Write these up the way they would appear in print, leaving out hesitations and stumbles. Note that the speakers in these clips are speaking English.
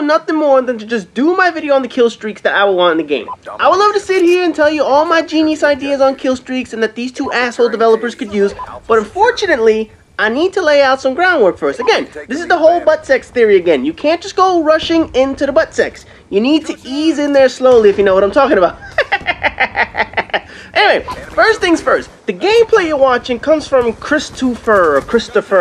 love nothing more than to just do my video on the kill streaks that I would want in the game. I would love to sit here and tell you all my genius ideas on kill streaks and that these two asshole developers could use, but unfortunately, I need to lay out some groundwork first. Again, this is the whole butt sex theory again. You can't just go rushing into the butt sex. You need to ease in there slowly, if you know what I'm talking about. Anyway, first things first. The gameplay you're watching comes from Christopher,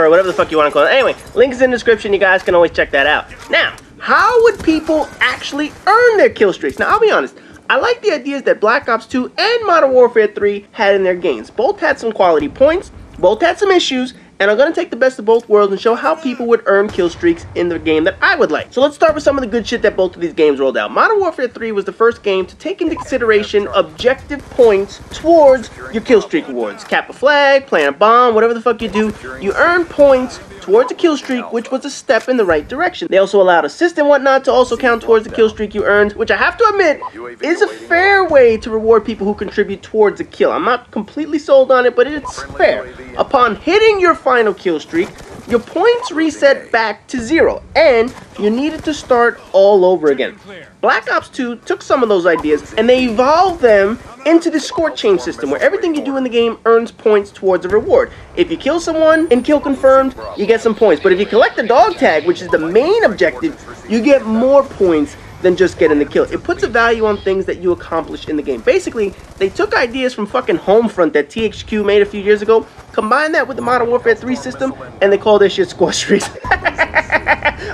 whatever the fuck you want to call it. Anyway, link is in the description. You guys can always check that out. Now, how would people actually earn their kill streaks? Now, I'll be honest. I like the ideas that Black Ops 2 and Modern Warfare 3 had in their games. Both had some quality points. Both had some issues. And I'm going to take the best of both worlds and show how people would earn kill streaks in the game that I would like. So let's start with some of the good shit that both of these games rolled out. Modern Warfare 3 was the first game to take into consideration objective points towards your kill streak rewards. Cap a flag, plant a bomb, whatever the fuck you do, you earn points towards a kill streak, which was a step in the right direction. They also allowed assists and whatnot to also count towards the kill streak you earned, which I have to admit is a fair way to reward people who contribute towards a kill. I'm not completely sold on it, but it's fair. Upon hitting your final kill streak, your points reset back to 0, and you needed to start all over again. Black Ops 2 took some of those ideas and they evolved them into the score chain system where everything you do in the game earns points towards a reward. If you kill someone and kill confirmed, you get some points. But if you collect the dog tag, which is the main objective, you get more points than just getting the kill. It puts a value on things that you accomplish in the game. Basically, they took ideas from fucking Homefront that THQ made a few years ago, combined that with the Modern Warfare 3 system, and they call their shit score streaks.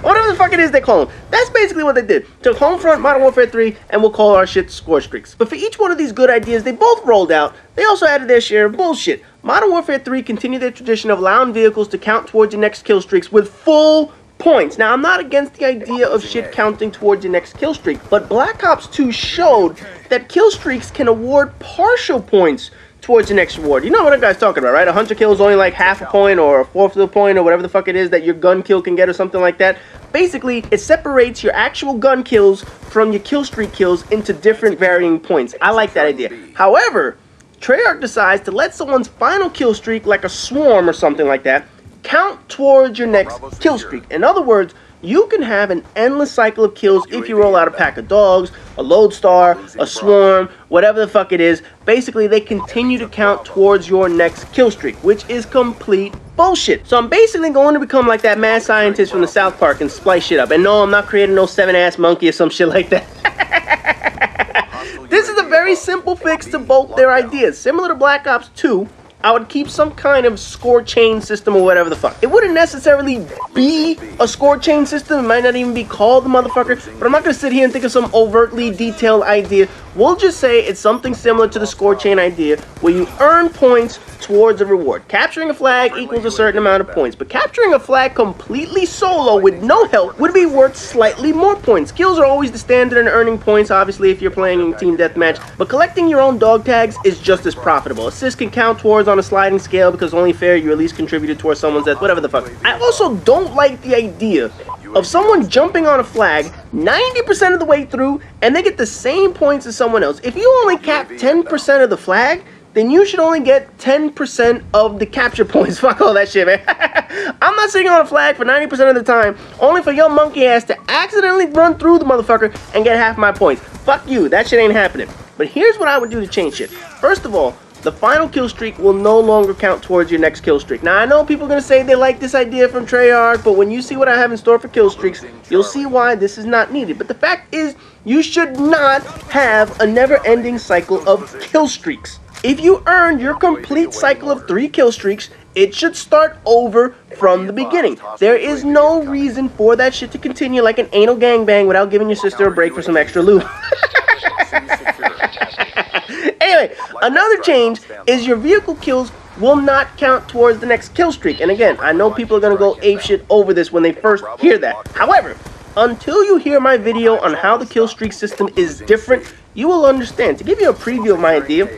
Whatever the fuck it is they call them. That's basically what they did. Took Homefront, Modern Warfare 3, and we'll call our shit score streaks. But for each one of these good ideas they both rolled out, they also added their share of bullshit. Modern Warfare 3 continued their tradition of allowing vehicles to count towards your next kill streaks with full points. Now, I'm not against the idea of shit counting towards your next kill streak, but Black Ops 2 showed that kill streaks can award partial points towards the next reward. You know what that guy's talking about, right? A hunter kill is only like half a point or a fourth of a point or whatever the fuck it is that your gun kill can get or something like that. Basically, it separates your actual gun kills from your kill streak kills into different varying points. I like that idea. However, Treyarch decides to let someone's final kill streak, like a swarm or something like that, count towards your next kill streak. In other words, you can have an endless cycle of kills if you roll out a pack of dogs, a lodestar, a swarm, whatever the fuck it is. Basically, they continue to count towards your next kill streak, which is complete bullshit. So I'm basically going to become like that mad scientist from the South Park and splice shit up. And no, I'm not creating no 7-ass monkey or some shit like that. This is a very simple fix to both their ideas. Similar to Black Ops 2, I would keep some kind of score chain system or whatever the fuck. It wouldn't necessarily be a score chain system. It might not even be called the motherfucker. But I'm not going to sit here and think of some overtly detailed idea. We'll just say it's something similar to the score chain idea where you earn points towards a reward. Capturing a flag equals a certain amount of points. But capturing a flag completely solo with no help would be worth slightly more points. Kills are always the standard in earning points, obviously, if you're playing in team deathmatch. But collecting your own dog tags is just as profitable. Assists can count towards on a sliding scale because only fair you at least contributed towards someone's death, whatever the fuck. I also don't like the idea of someone jumping on a flag 90% of the way through and they get the same points as someone else. If you only cap 10% of the flag, then you should only get 10% of the capture points. Fuck all that shit, man. I'm not sitting on a flag for 90% of the time, only for your monkey ass to accidentally run through the motherfucker and get half my points. Fuck you, that shit ain't happening. But here's what I would do to change shit. First of all, the final kill streak will no longer count towards your next kill streak. Now, I know people are going to say they like this idea from Treyarch, but when you see what I have in store for kill streaks, you'll see why this is not needed. But the fact is, you should not have a never-ending cycle of kill streaks. If you earned your complete cycle of 3 kill streaks, it should start over from the beginning. There is no reason for that shit to continue like an anal gangbang without giving your sister a break for some extra loot. Anyway, another change is your vehicle kills will not count towards the next kill streak. And again, I know people are going to go apeshit over this when they first hear that. However, until you hear my video on how the kill streak system is different, you will understand. To give you a preview of my idea,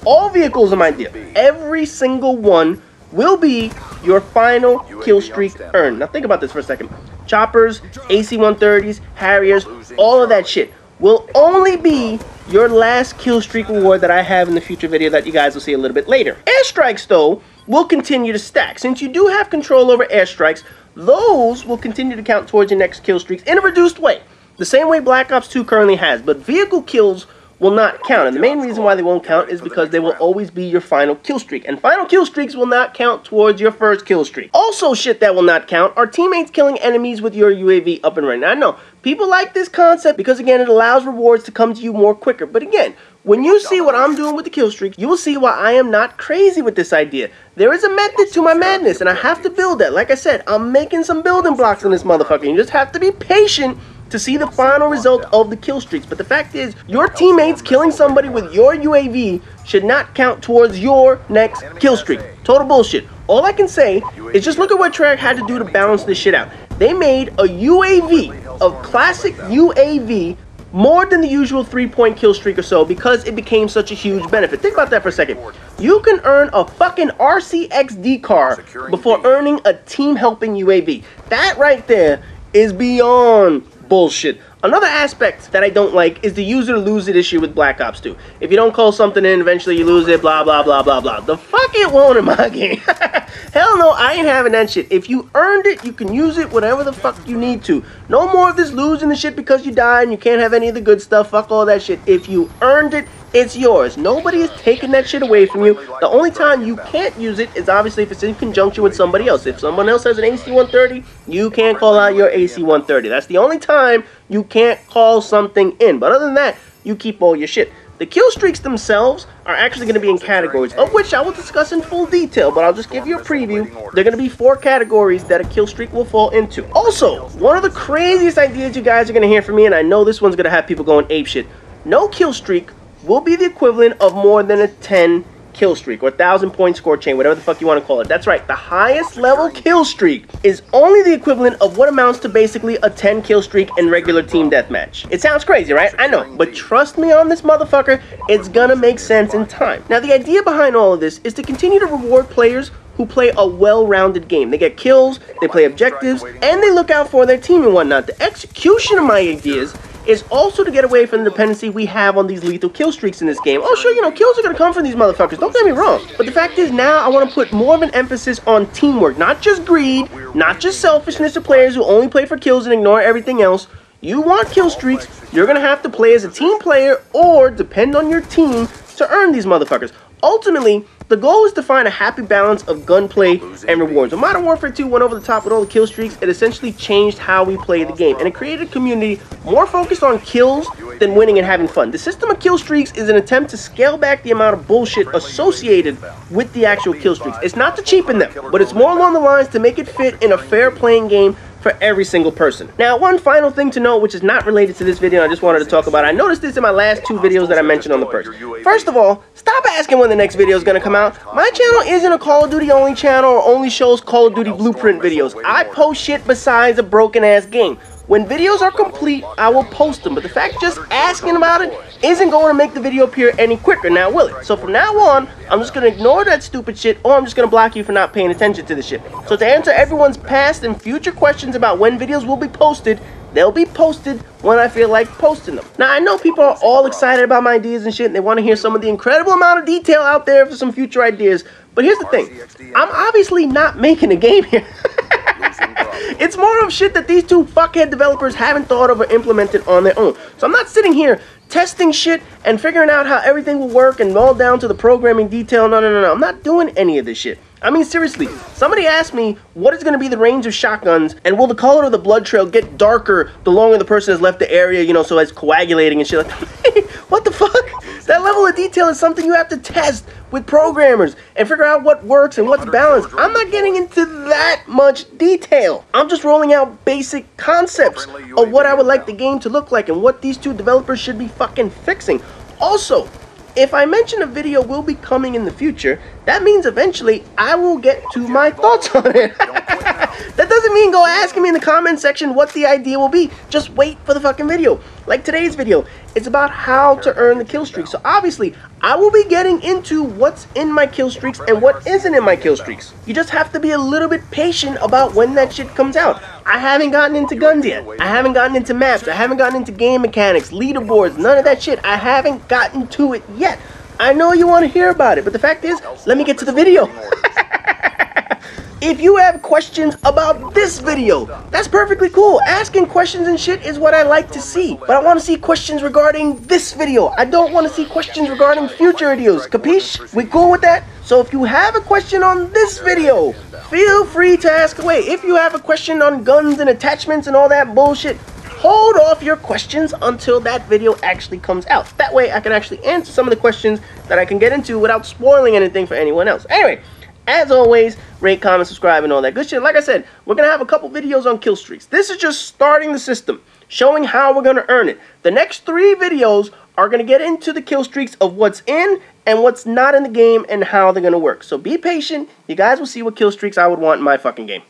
all vehicles in my idea, every single one will be your final kill streak earned. Now think about this for a second. Choppers, AC-130s, Harriers, all of that shit will only be your last kill streak reward that I have in the future video that you guys will see a little bit later. Airstrikes, though, will continue to stack. Since you do have control over airstrikes, those will continue to count towards your next kill streaks in a reduced way. the same way Black Ops 2 currently has, but vehicle kills will not count, and the main reason why they won't count is because they will always be your final kill streak, and final kill streaks will not count towards your first kill streak. Also, shit that will not count are teammates killing enemies with your UAV up and running. Now, I know people like this concept because, again, it allows rewards to come to you more quicker, but again, when you see what I'm doing with the kill streak, you will see why I am not crazy with this idea. There is a method to my madness, and I have to build that. Like I said, I'm making some building blocks in this motherfucker. You just have to be patient to see the final result of the kill streaks. But the fact is, your teammates killing somebody with your UAV should not count towards your next kill streak. Total bullshit. All I can say is just look at what Treyarch had to do to balance this shit out. They made a UAV of classic UAV more than the usual 3-point kill streak or so because it became such a huge benefit. Think about that for a second. You can earn a fucking RCXD car before earning a team helping UAV. That right there is beyond bullshit. Another aspect that I don't like is the user lose it issue with Black Ops 2. If you don't call something in, eventually you lose it, blah, blah, blah, blah, blah. The fuck it won't in my game. Hell no, I ain't having that shit. If you earned it, you can use it whatever the fuck you need to. No more of this losing the shit because you died and you can't have any of the good stuff. Fuck all that shit. If you earned it, it's yours. Nobody is taking that shit away from you. The only time you can't use it is obviously if it's in conjunction with somebody else. If someone else has an AC-130, you can't call out your AC-130. That's the only time you can't call something in. But other than that, you keep all your shit. The kill streaks themselves are actually going to be in categories, of which I will discuss in full detail, but I'll just give you a preview. They're going to be 4 categories that a kill streak will fall into. Also, one of the craziest ideas you guys are going to hear from me, and I know this one's going to have people going apeshit. No kill streak will be the equivalent of more than a 10 kill streak or 1,000-point score chain, whatever the fuck you want to call it. That's right, the highest level kill streak is only the equivalent of what amounts to basically a 10 kill streak in regular team deathmatch. It sounds crazy, right? I know, but trust me on this motherfucker, it's gonna make sense in time. Now, the idea behind all of this is to continue to reward players who play a well-rounded game. They get kills, they play objectives, and they look out for their team and whatnot. The execution of my ideas is also to get away from the dependency we have on these lethal kill streaks in this game. Oh, sure, you know, kills are going to come from these motherfuckers. Don't get me wrong. But the fact is, now I want to put more of an emphasis on teamwork. Not just greed, not just selfishness of players who only play for kills and ignore everything else. You want kill streaks, you're going to have to play as a team player or depend on your team to earn these motherfuckers. Ultimately, the goal is to find a happy balance of gunplay and rewards. When Modern Warfare 2 went over the top with all the kill streaks, it essentially changed how we play the game, and it created a community more focused on kills than winning and having fun. The system of kill streaks is an attempt to scale back the amount of bullshit associated with the actual kill streaks. It's not to cheapen them, but it's more along the lines to make it fit in a fair playing game for every single person. Now, one final thing to note, which is not related to this video, I just wanted to talk about. I noticed this in my last 2 videos that I mentioned on the first. First of all, stop asking when the next video is going to come out. My channel isn't a Call of Duty only channel or only shows Call of Duty BluePrint videos. I post shit besides a broken ass game. When videos are complete, I will post them, but the fact just asking about it isn't going to make the video appear any quicker, now will it? So from now on, I'm just going to ignore that stupid shit, or I'm just going to block you for not paying attention to this shit. So to answer everyone's past and future questions about when videos will be posted, they'll be posted when I feel like posting them. Now, I know people are all excited about my ideas and shit, and they want to hear some of the incredible amount of detail out there for some future ideas, but here's the thing. I'm obviously not making a game here. It's more of shit that these 2 fuckhead developers haven't thought of or implemented on their own. So I'm not sitting here testing shit and figuring out how everything will work and all down to the programming detail. No. I'm not doing any of this shit. I mean, seriously, somebody asked me what is going to be the range of shotguns and will the color of the blood trail get darker the longer the person has left the area, you know, so it's coagulating and shit like that. What the fuck? That level of detail is something you have to test with programmers and figure out what works and what's balanced. I'm not getting into that much detail. I'm just rolling out basic concepts of what I would like the game to look like and what these 2 developers should be fucking fixing. Also, if I mention a video will be coming in the future, that means eventually I will get to my thoughts on it. That doesn't mean go asking me in the comment section what the idea will be. Just wait for the fucking video. Like today's video, it's about how to earn the kill streaks. So obviously, I will be getting into what's in my kill streaks and what isn't in my kill streaks. You just have to be a little bit patient about when that shit comes out. I haven't gotten into guns yet. I haven't gotten into maps. I haven't gotten into game mechanics, leaderboards, none of that shit. I haven't gotten to it yet. I know you want to hear about it, but the fact is, let me get to the video. if you have questions about this video, that's perfectly cool. Asking questions and shit is what I like to see. But I want to see questions regarding this video. I don't want to see questions regarding future videos. Capiche? We cool with that? So if you have a question on this video, feel free to ask away. If you have a question on guns and attachments and all that bullshit, hold off your questions until that video actually comes out. That way I can actually answer some of the questions that I can get into without spoiling anything for anyone else. Anyway, as always, rate, comment, subscribe, and all that good shit. Like I said, we're going to have a couple videos on Killstreaks. This is just starting the system, showing how we're going to earn it. The next 3 videos are going to get into the Killstreaks of what's in and what's not in the game and how they're going to work. So be patient. You guys will see what Killstreaks I would want in my fucking game.